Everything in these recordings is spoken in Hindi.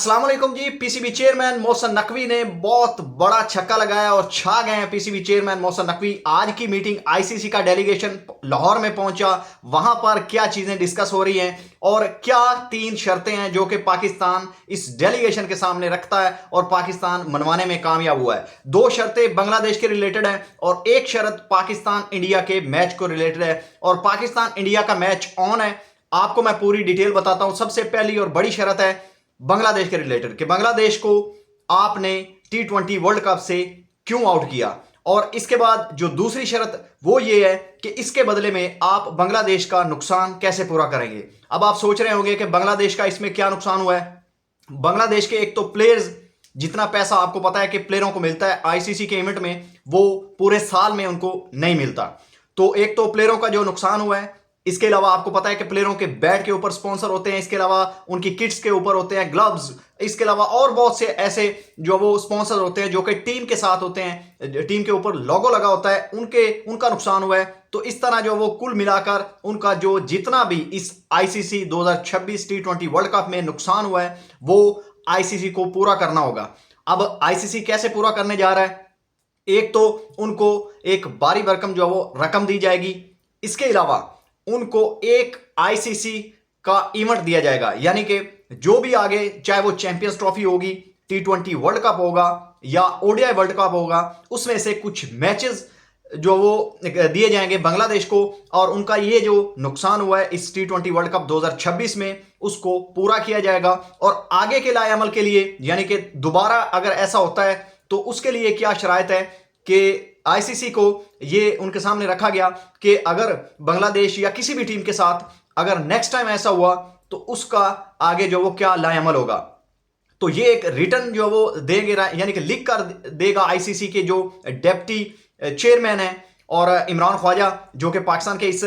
अस्सलाम वालेकुम जी। पीसीबी चेयरमैन मोहसिन नकवी ने बहुत बड़ा छक्का लगाया और छा गए हैं पीसीबी चेयरमैन मोहसिन नकवी। आज की मीटिंग आईसीसी का डेलीगेशन लाहौर में पहुंचा, वहां पर क्या चीजें डिस्कस हो रही हैं और क्या 3 शर्तें हैं जो कि पाकिस्तान इस डेलीगेशन के सामने रखता है और पाकिस्तान मनवाने में कामयाब हुआ है। 2 शर्तें बांग्लादेश के रिलेटेड हैं और 1 शर्त पाकिस्तान इंडिया के मैच को रिलेटेड है और पाकिस्तान इंडिया का मैच ऑन है। आपको मैं पूरी डिटेल बताता हूं। सबसे पहली और बड़ी शर्त है बांग्लादेश के रिलेटेड कि बांग्लादेश को आपने T20 वर्ल्ड कप से क्यों आउट किया, और इसके बाद जो दूसरी शर्त वो ये है कि इसके बदले में आप बांग्लादेश का नुकसान कैसे पूरा करेंगे। अब आप सोच रहे होंगे कि बांग्लादेश का इसमें क्या नुकसान हुआ है। बांग्लादेश के एक तो प्लेयर्स, जितना पैसा आपको पता है कि प्लेयरों को मिलता है आईसीसी के इवेंट में, वो पूरे साल में उनको नहीं मिलता। तो एक तो प्लेयरों का जो नुकसान हुआ है, इसके अलावा आपको पता है कि प्लेयरों के बैट के ऊपर स्पॉन्सर होते हैं, इसके अलावा उनकी किट्स के ऊपर होते हैं ग्लव्स, इसके अलावा और बहुत से ऐसे जो वो स्पॉन्सर होते हैं जो कि टीम के साथ होते हैं, टीम के ऊपर लोगो लगा होता है, उनका नुकसान हुआ है। तो इस तरह जो वो कुल मिलाकर उनका जो जितना भी इस आईसीसी 2026 T20 वर्ल्ड कप में नुकसान हुआ है वो आईसीसी को पूरा करना होगा। अब आईसीसी कैसे पूरा करने जा रहा है? एक तो उनको एक बारी भरकम जो वो रकम दी जाएगी, इसके अलावा उनको एक आईसीसी का इवेंट दिया जाएगा, यानी कि जो भी आगे, चाहे वो चैंपियंस ट्रॉफी होगी, T20 वर्ल्ड कप होगा या ओडीआई वर्ल्ड कप होगा, उसमें से कुछ मैचेस जो वो दिए जाएंगे बांग्लादेश को, और उनका ये जो नुकसान हुआ है इस T20 वर्ल्ड कप 2026 में उसको पूरा किया जाएगा। और आगे के लाए अमल के लिए, यानी कि दोबारा अगर ऐसा होता है तो उसके लिए क्या शराइत है कि आईसीसी को ये उनके सामने रखा गया कि अगर बांग्लादेश या किसी भी टीम के साथ अगर नेक्स्ट टाइम ऐसा हुआ तो उसका आगे जो वो क्या लाएअमल होगा। तो ये एक रिटर्न जो वो देंगे, यानी कि लिख कर देगा आईसीसी के जो डेप्टी चेयरमैन है और इमरान ख्वाजा, जो कि पाकिस्तान के इस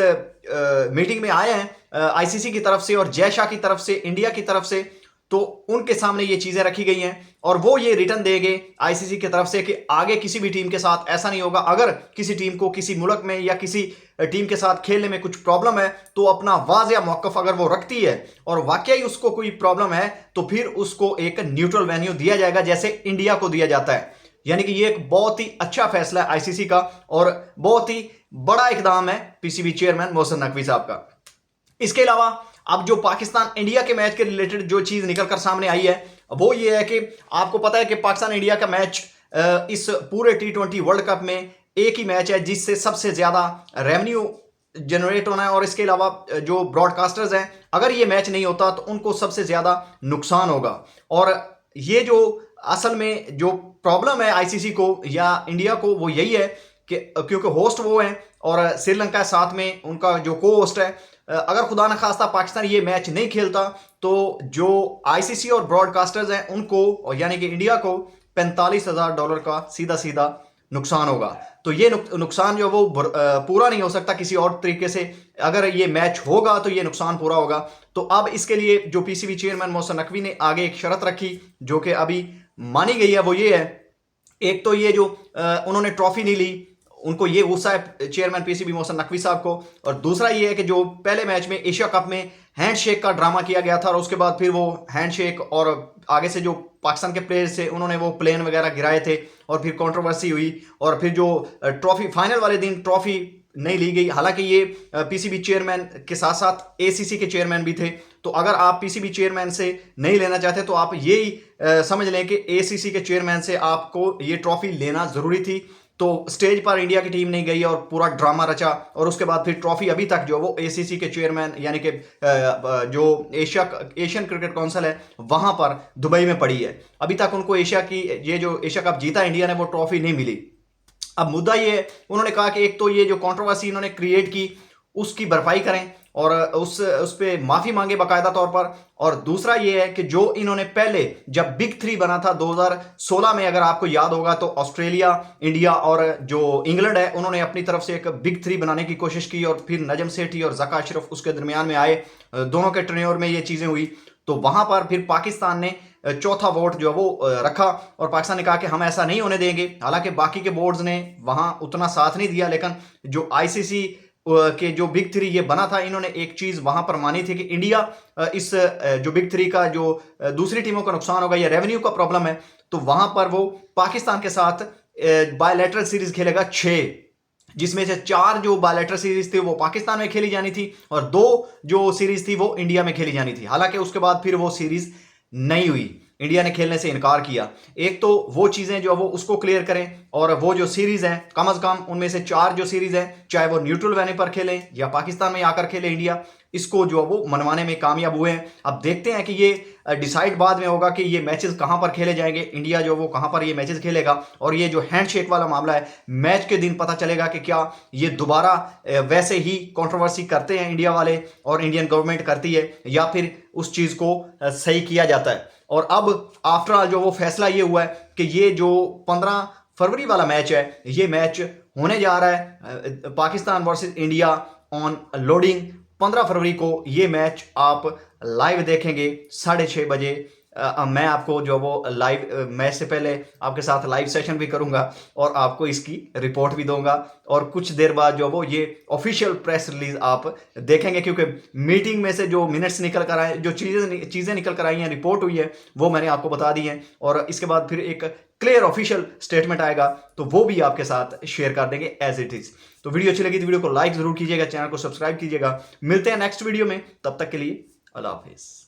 मीटिंग में आए हैं आईसीसी की तरफ से और जय शाह की तरफ से, इंडिया की तरफ से। तो उनके सामने ये चीजें रखी गई हैं और वो ये रिटर्न देंगे आईसीसी की तरफ से कि आगे किसी भी टीम के साथ ऐसा नहीं होगा। अगर किसी टीम को किसी मुल्क में या किसी टीम के साथ खेलने में कुछ प्रॉब्लम है तो अपना वाज़िया मौक़िफ़ अगर वो रखती है और वाकई उसको कोई प्रॉब्लम है तो फिर उसको एक न्यूट्रल वेन्यू दिया जाएगा, जैसे इंडिया को दिया जाता है। यानी कि ये एक बहुत ही अच्छा फैसला है आईसीसी का और बहुत ही बड़ा इकदाम है पीसीबी चेयरमैन मोहसिन नकवी साहब का। इसके अलावा अब जो पाकिस्तान इंडिया के मैच के रिलेटेड जो चीज निकलकर सामने आई है वो ये है कि आपको पता है कि पाकिस्तान इंडिया का मैच इस पूरे T20 वर्ल्ड कप में एक ही मैच है जिससे सबसे ज्यादा रेवेन्यू जनरेट होना है, और इसके अलावा जो ब्रॉडकास्टर्स हैं, अगर ये मैच नहीं होता तो उनको सबसे ज्यादा नुकसान होगा। और ये जो असल में जो प्रॉब्लम है आईसीसी को या इंडिया को वो यही है कि क्योंकि होस्ट वो हैं और श्रीलंका साथ में उनका जो को होस्ट है, अगर खुदा न खास्ता पाकिस्तान ये मैच नहीं खेलता तो जो आईसीसी और ब्रॉडकास्टर्स हैं उनको, यानी कि इंडिया को $45,000 का सीधा सीधा नुकसान होगा। तो ये नुकसान जो वो पूरा नहीं हो सकता किसी और तरीके से। अगर ये मैच होगा तो ये नुकसान पूरा होगा। तो अब इसके लिए जो पीसीबी चेयरमैन मोहसिन नकवी ने आगे एक शर्त रखी जो कि अभी मानी गई है, वो ये है, एक तो ये जो उन्होंने ट्रॉफी नहीं ली उनको ये गुस्सा है चेयरमैन पीसीबी मोहसिन नकवी साहब को, और दूसरा ये है कि जो पहले मैच में एशिया कप में हैंडशेक का ड्रामा किया गया था और उसके बाद फिर वो हैंडशेक और आगे से जो पाकिस्तान के प्लेयर्स थे उन्होंने वो प्लेन वगैरह गिराए थे और फिर कंट्रोवर्सी हुई और फिर जो ट्रॉफी फाइनल वाले दिन ट्रॉफी नहीं ली गई। हालांकि ये पीसीबी चेयरमैन के साथ साथ एसीसी के चेयरमैन भी थे, तो अगर आप पीसीबी चेयरमैन से नहीं लेना चाहते तो आप यही समझ लें कि एसीसी के चेयरमैन से आपको ये ट्रॉफी लेना जरूरी थी। तो स्टेज पर इंडिया की टीम नहीं गई और पूरा ड्रामा रचा और उसके बाद फिर ट्रॉफी अभी तक जो वो एसीसी के चेयरमैन यानी कि जो एशियन क्रिकेट काउंसिल है वहां पर दुबई में पड़ी है। अभी तक उनको एशिया की ये जो एशिया कप जीता इंडिया ने वो ट्रॉफी नहीं मिली। अब मुद्दा ये है, उन्होंने कहा कि एक तो ये जो कंट्रोवर्सी इन्होंने क्रिएट की उसकी भरपाई करें और उस पे माफी मांगे बाकायदा तौर पर, और दूसरा ये है कि जो इन्होंने पहले जब बिग 3 बना था 2016 में, अगर आपको याद होगा, तो ऑस्ट्रेलिया, इंडिया और जो इंग्लैंड है उन्होंने अपनी तरफ से एक बिग 3 बनाने की कोशिश की और फिर नजम सेठी और जका अशरफ उसके दरमियान में आए, दोनों के टेन्योर में ये चीजें हुई। तो वहां पर फिर पाकिस्तान ने चौथा वोट जो वो रखा और पाकिस्तान ने कहा कि हम ऐसा नहीं होने देंगे। हालांकि बाकी के बोर्ड्स ने वहां उतना साथ नहीं दिया, लेकिन जो आईसीसी के जो बिग थ्री ये बना था, इन्होंने एक चीज वहां पर मानी थी कि इंडिया इस जो बिग थ्री का जो दूसरी टीमों का नुकसान होगा या रेवेन्यू का प्रॉब्लम है, तो वहां पर वो पाकिस्तान के साथ बायलैटरल सीरीज खेलेगा 6, जिसमें से 4 जो बायलैटरल सीरीज थी वो पाकिस्तान में खेली जानी थी और 2 जो सीरीज थी वो इंडिया में खेली जानी थी। हालांकि उसके बाद फिर वो सीरीज नहीं हुई, इंडिया ने खेलने से इनकार किया। एक तो वो चीजें जो वो उसको क्लियर करें, और वो जो सीरीज है कम अज कम उनमें से 4 जो सीरीज है, चाहे वो न्यूट्रल वेन्यू पर खेलें या पाकिस्तान में आकर खेले इंडिया, इसको जो वो मनवाने में कामयाब हुए हैं। अब देखते हैं कि ये डिसाइड बाद में होगा कि ये मैचेस कहां पर खेले जाएंगे, इंडिया जो वो कहां पर ये मैचेस खेलेगा, और ये जो हैंडशेक वाला मामला है मैच के दिन पता चलेगा कि क्या ये दोबारा वैसे ही कंट्रोवर्सी करते हैं इंडिया वाले और इंडियन गवर्नमेंट करती है, या फिर उस चीज को सही किया जाता है। और अब आफ्टर ऑल जो वो फैसला ये हुआ है कि ये जो 15 फरवरी वाला मैच है, ये मैच होने जा रहा है Pakistan versus India on loading. 15 फरवरी को ये मैच आप लाइव देखेंगे 6:30 बजे। मैं आपको जो वो लाइव मैच से पहले आपके साथ लाइव सेशन भी करूंगा और आपको इसकी रिपोर्ट भी दूंगा, और कुछ देर बाद जो वो ये ऑफिशियल प्रेस रिलीज आप देखेंगे, क्योंकि मीटिंग में से जो मिनट्स निकल कर आए, जो चीज़ें निकल कर आई हैं, रिपोर्ट हुई है, वो मैंने आपको बता दी हैं, और इसके बाद फिर एक क्लियर ऑफिशियल स्टेटमेंट आएगा तो वो भी आपके साथ शेयर कर देंगे एज इट इज। तो वीडियो अच्छी लगी तो वीडियो को लाइक जरूर कीजिएगा, चैनल को सब्सक्राइब कीजिएगा। मिलते हैं नेक्स्ट वीडियो में, तब तक के लिए अल्लाह हाफिज।